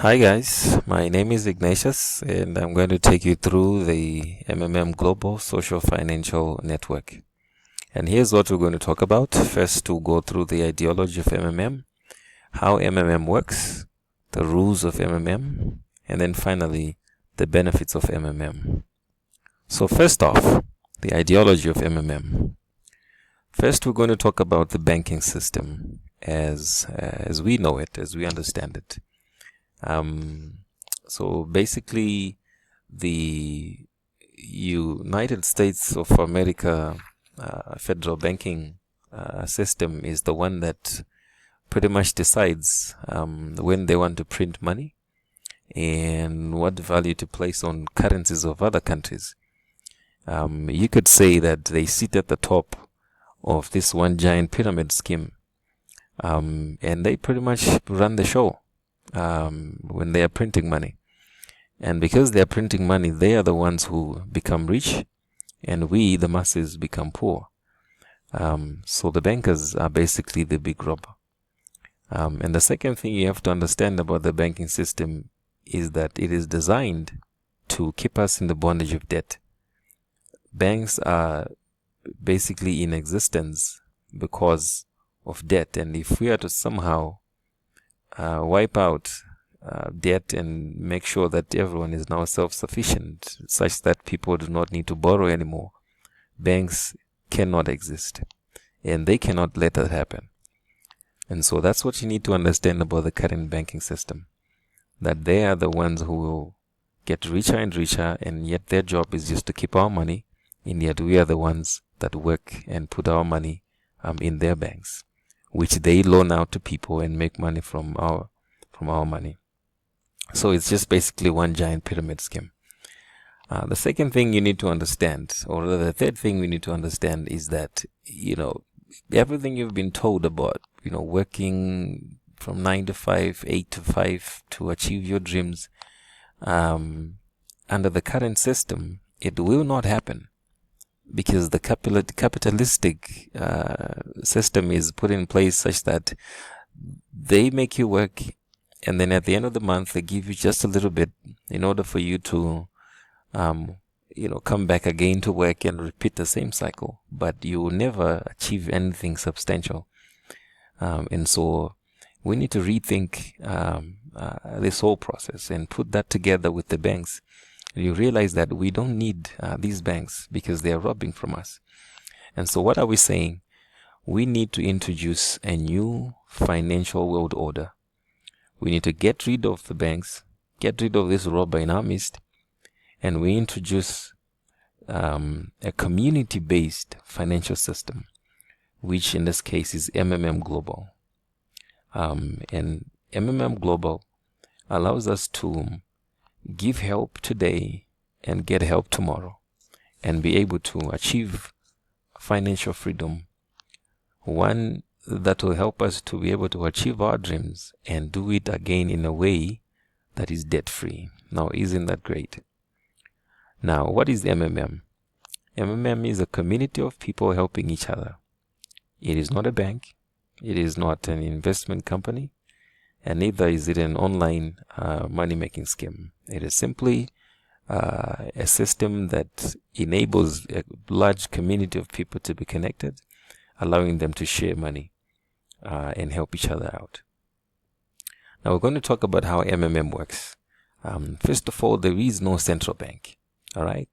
Hi guys, my name is Ignatius and I'm going to take you through the MMM Global Social Financial Network. And here's what we're going to talk about. First, we'll go through the ideology of MMM, how MMM works, the rules of MMM, and then finally, the benefits of MMM. So first off, the ideology of MMM. First, we're going to talk about the banking system as we know it, as we understand it. So basically, the United States of America federal banking system is the one that pretty much decides when they want to print money and what value to place on currencies of other countries. You could say that they sit at the top of this one giant pyramid scheme, and they pretty much run the show when they are printing money. And because they are printing money, they are the ones who become rich, and we, the masses, become poor. So the bankers are basically the big robber. And the second thing you have to understand about the banking system is that it is designed to keep us in the bondage of debt. Banks are basically in existence because of debt, and if we are to somehow wipe out debt and make sure that everyone is now self-sufficient such that people do not need to borrow anymore, banks cannot exist and they cannot let that happen. And so that's what you need to understand about the current banking system, that they are the ones who will get richer and richer, and yet their job is just to keep our money, and yet we are the ones that work and put our money in their banks, which they loan out to people and make money from our money. So it's just basically one giant pyramid scheme. The second thing you need to understand, or the third thing we need to understand, is that, everything you've been told about, working from 9 to 5, 8 to 5 to achieve your dreams, under the current system, it will not happen. Because the capitalistic system is put in place such that they make you work, and then at the end of the month they give you just a little bit in order for you to come back again to work and repeat the same cycle, but you will never achieve anything substantial. And so we need to rethink this whole process and put that together with the banks. You realize that we don't need these banks because they are robbing from us. And so what are we saying? We need to introduce a new financial world order. We need to get rid of the banks, get rid of this robber in our midst, and we introduce a community-based financial system, which in this case is MMM Global. And MMM Global allows us to give help today and get help tomorrow, and be able to achieve financial freedom, one that will help us to be able to achieve our dreams and do it again in a way that is debt-free. Now, isn't that great? Now, what is MMM? MMM is a community of people helping each other. It is not a bank, it is not an investment company, and neither is it an online money-making scheme. It is simply a system that enables a large community of people to be connected, allowing them to share money and help each other out. Now we're going to talk about how MMM works. First of all, there is no central bank. All right,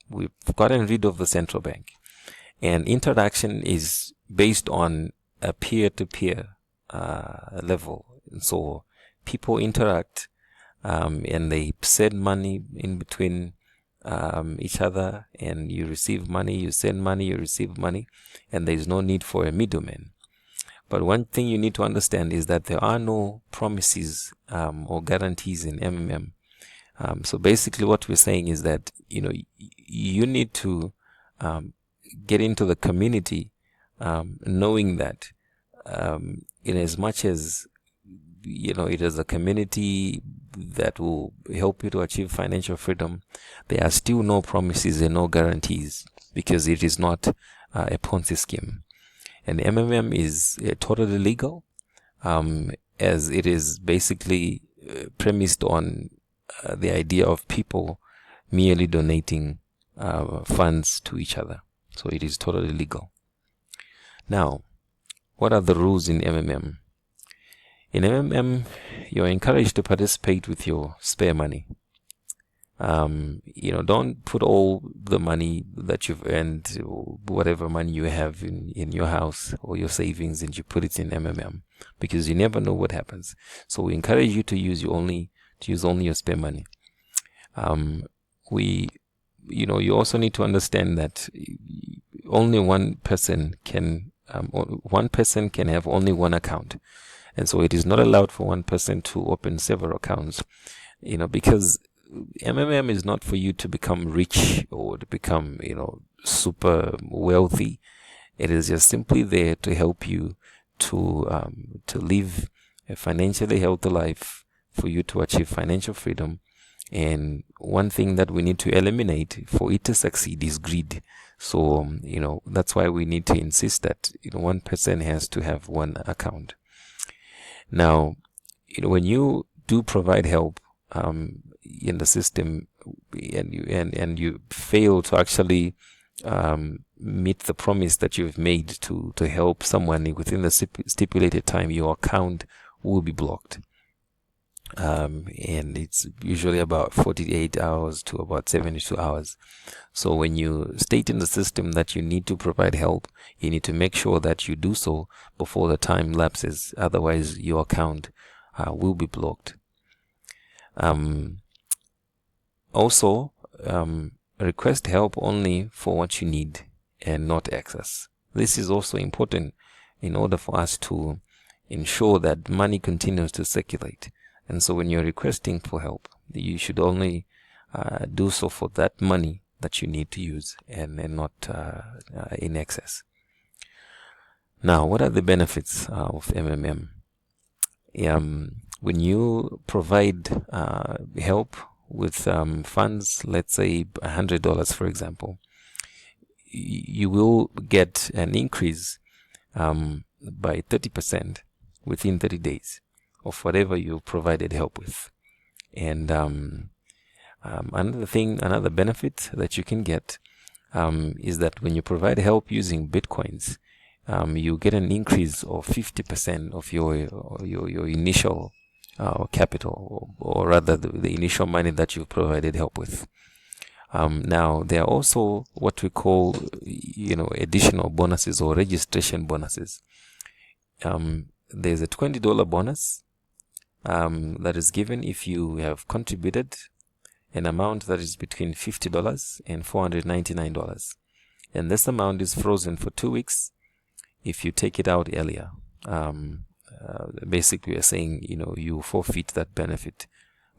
we've gotten rid of the central bank, and interaction is based on a peer-to-peer level. And so people interact and they send money in between each other, and you receive money, you send money, you receive money, and there is no need for a middleman. But one thing you need to understand is that there are no promises or guarantees in MMM. So basically what we're saying is that you need to get into the community knowing that in as much as it is a community that will help you to achieve financial freedom, there are still no promises and no guarantees, because it is not a Ponzi scheme. And MMM is totally legal, as it is basically premised on the idea of people merely donating funds to each other. So it is totally legal. Now, what are the rules in MMM? In MMM, you're encouraged to participate with your spare money. Don't put all the money that you've earned, or whatever money you have in your house or your savings, and you put it in MMM, because you never know what happens. So we encourage you to use only your spare money. You also need to understand that only one person can have only one account, and so it is not allowed for one person to open several accounts. Because MMM is not for you to become rich or to become super wealthy. It is just simply there to help you to live a financially healthy life, for you to achieve financial freedom. And one thing that we need to eliminate for it to succeed is greed. So that's why we need to insist that one person has to have one account. Now, when you do provide help in the system, and you fail to actually meet the promise that you've made to help someone within the stipulated time, your account will be blocked. And it's usually about 48 hours to about 72 hours. So when you state in the system that you need to provide help, you need to make sure that you do so before the time lapses. Otherwise, your account will be blocked. Also, request help only for what you need and not excess. This is also important in order for us to ensure that money continues to circulate. And so when you're requesting for help, you should only do so for that money that you need to use, and not in excess. Now, what are the benefits of MMM? When you provide help with funds, let's say $100, for example, you will get an increase by 30% within 30 days of whatever you provided help with. And another benefit that you can get is that when you provide help using Bitcoins, you get an increase of 50% of your initial capital, or rather the initial money that you've provided help with. Now, there are also what we call additional bonuses or registration bonuses. There's a $20 bonus that is given if you have contributed an amount that is between $50 and $499, and this amount is frozen for 2 weeks if you take it out earlier. Basically, we are saying you forfeit that benefit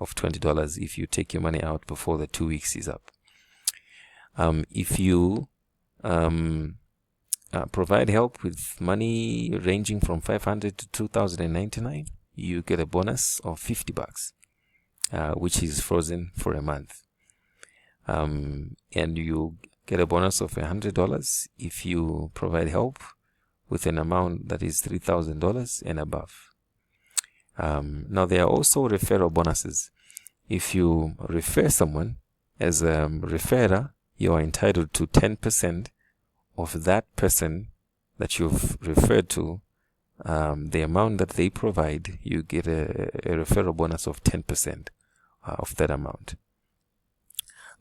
of $20 if you take your money out before the 2 weeks is up. If you provide help with money ranging from $500 to $2,099, you get a bonus of $50, which is frozen for a month. And you get a bonus of $100 if you provide help with an amount that is $3,000 and above. Now, there are also referral bonuses. If you refer someone as a referrer, you are entitled to 10% of that person that you've referred to. The amount that they provide, you get a referral bonus of 10% of that amount.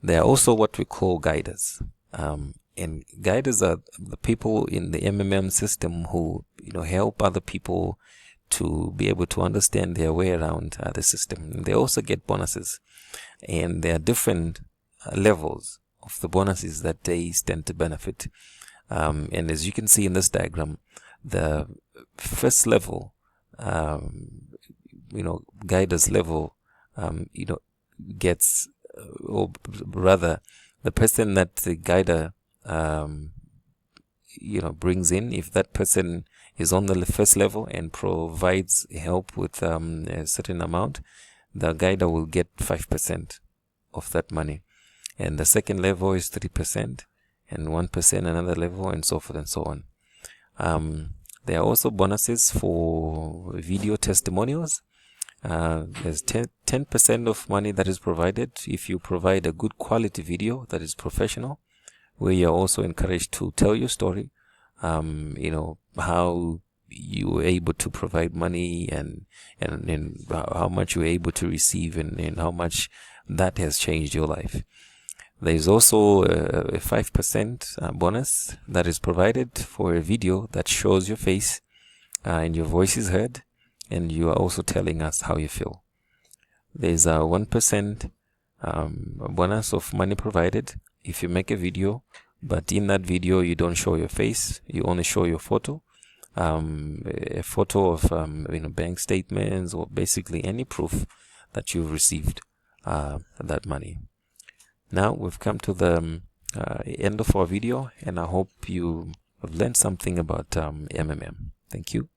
There are also what we call guiders. And guiders are the people in the MMM system who help other people to be able to understand their way around the system. They also get bonuses, and there are different levels of the bonuses that they stand to benefit. And as you can see in this diagram, the first level, guiders level, gets, or rather, the person that the guider brings in, if that person is on the first level and provides help with a certain amount, the guider will get 5% of that money. And the second level is 3%, and 1% another level, and so forth and so on. There are also bonuses for video testimonials. There's 10% of money that is provided if you provide a good quality video that is professional, where you're also encouraged to tell your story, how you were able to provide money and how much you were able to receive and how much that has changed your life. There is also a 5% bonus that is provided for a video that shows your face and your voice is heard, and you are also telling us how you feel. There's a 1% bonus of money provided if you make a video, but in that video you don't show your face, you only show your photo, a photo of bank statements or basically any proof that you've received that money. Now we've come to the end of our video, and I hope you have learned something about MMM. Thank you.